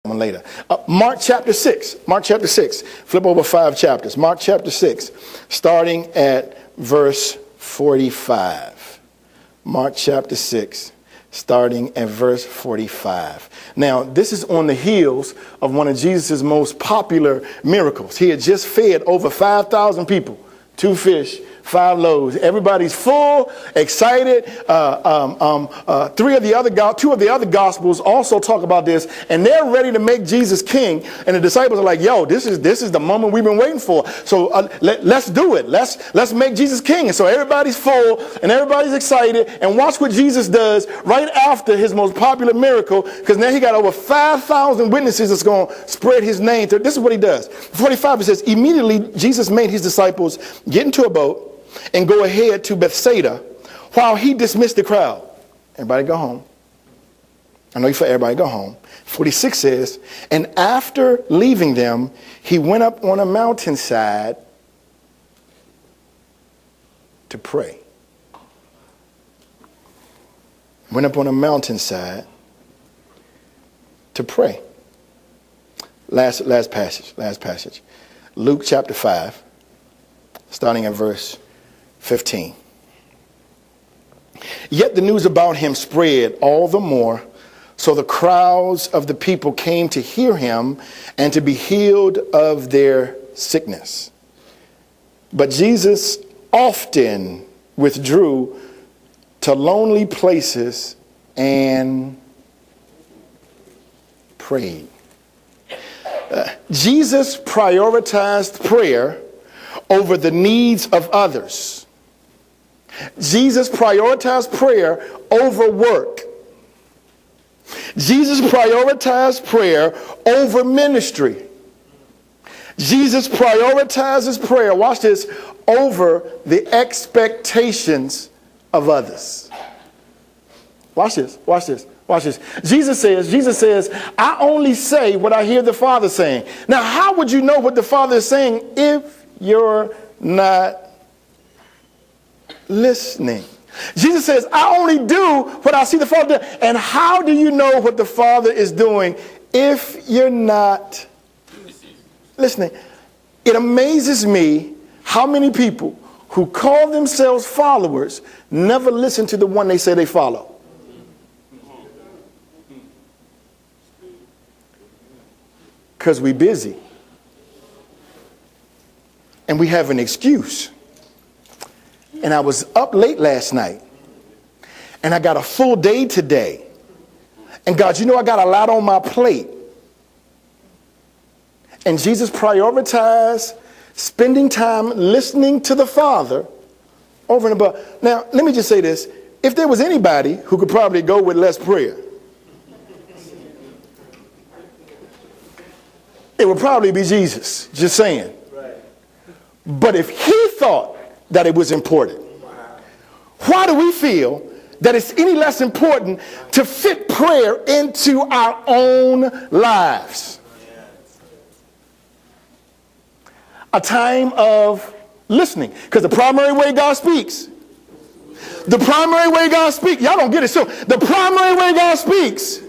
one later. Mark chapter 6. Mark chapter 6. Flip over 5 chapters. Mark chapter 6, starting at verse 45. Mark chapter 6, starting at verse 45. Now, this is on the heels of one of Jesus' most popular miracles. He had just fed over 5,000 people, 2 fish, 5 loaves. Everybody's full, excited. 2 of the other gospels also talk about this, and they're ready to make Jesus king. And the disciples are like, "Yo, this is the moment we've been waiting for. So let's do it. Let's make Jesus king." And so everybody's full and everybody's excited. And watch what Jesus does right after his most popular miracle, because now he got over 5,000 witnesses that's going to spread his name. This is what he does. 45, it says, immediately Jesus made his disciples get into a boat and go ahead to Bethsaida while he dismissed the crowd. Everybody go home. I know you for everybody go home. 46 says, and after leaving them, he went up on a mountainside to pray. Went up on a mountainside to pray. Last passage. Luke chapter 5, starting at verse 15. Yet the news about him spread all the more, so the crowds of the people came to hear him and to be healed of their sickness. But Jesus often withdrew to lonely places and prayed. Jesus prioritized prayer over the needs of others. Jesus prioritized prayer over work. Jesus prioritized prayer over ministry. Jesus prioritizes prayer, watch this, over the expectations of others. Watch this. Jesus says, I only say what I hear the Father saying. Now, how would you know what the Father is saying if you're not listening? Jesus says, I only do what I see the Father do. And how do you know what the Father is doing if you're not listening? It amazes me how many people who call themselves followers never listen to the one they say they follow. Because we're busy. And we have an excuse. And I was up late last night. And I got a full day today. And God, you know I got a lot on my plate. And Jesus prioritized spending time listening to the Father over and above. Now, let me just say this. If there was anybody who could probably go with less prayer, it would probably be Jesus. Just saying. But if he thought that it was important, why do we feel that it's any less important to fit prayer into our own lives? A time of listening. Because the primary way God speaks, y'all don't get it. So the primary way God speaks